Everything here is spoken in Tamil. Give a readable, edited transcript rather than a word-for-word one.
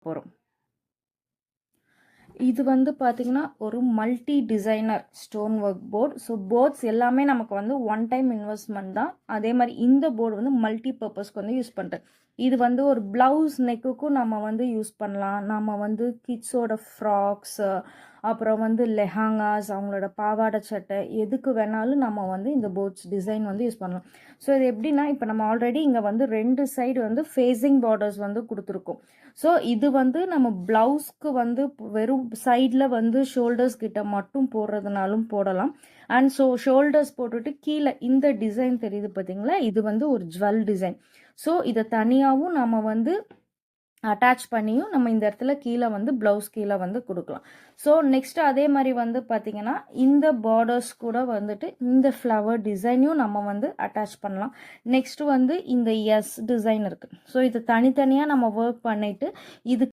போகிறோம். இது வந்து பார்த்திங்கன்னா ஒரு multi designer stone work board. So boards எல்லாமே நமக்கு வந்து ஒன் டைம் இன்வெஸ்ட்மெண்ட் தான். அதே மாதிரி இந்த போர்டு வந்து மல்டி பர்பஸ்க்கு வந்து யூஸ் பண்ணுறேன். இது வந்து ஒரு ப்ளவுஸ் நெக்குக்கும் நம்ம வந்து யூஸ் பண்ணலாம். நம்ம வந்து கிட்ஸோட ஃப்ராக்ஸு, அப்புறம் வந்து லெஹாங்காஸ், அவங்களோட பாவாடை சட்டை, எதுக்கு வேணாலும் நம்ம வந்து இந்த போர்ட்ஸ் டிசைன் வந்து யூஸ் பண்ணலாம். ஸோ இது எப்படின்னா, இப்போ நம்ம ஆல்ரெடி இங்கே வந்து 2 சைடு வந்து ஃபேஸிங் பார்டர்ஸ் வந்து கொடுத்துருக்கோம். ஸோ இது வந்து நம்ம ப்ளவுஸ்க்கு வந்து வெறும் சைடில் வந்து ஷோல்டர்ஸ் கிட்ட மட்டும் போடுறதுனாலும் போடலாம். அண்ட் ஸோ ஷோல்டர்ஸ் போட்டுட்டு கீழே இந்த டிசைன் தெரியுது பார்த்தீங்களா, இது வந்து ஒரு ஜுவல் டிசைன். ஸோ இதை தனியாகவும் நம்ம வந்து அட்டாச் பண்ணியும் நம்ம இந்த இடத்துல கீழே வந்து ப்ளவுஸ் கீழே வந்து கொடுக்கலாம். ஸோ நெக்ஸ்ட் அதே மாதிரி வந்து பார்த்திங்கன்னா இந்த பார்டர்ஸ் கூட வந்துட்டு இந்த ஃப்ளவர் டிசைனையும் நம்ம வந்து அட்டாச் பண்ணலாம். நெக்ஸ்ட் வந்து இந்த எஸ் டிசைன் இருக்குது. ஸோ இது தனித்தனியாக நம்ம ஒர்க் பண்ணிவிட்டு இது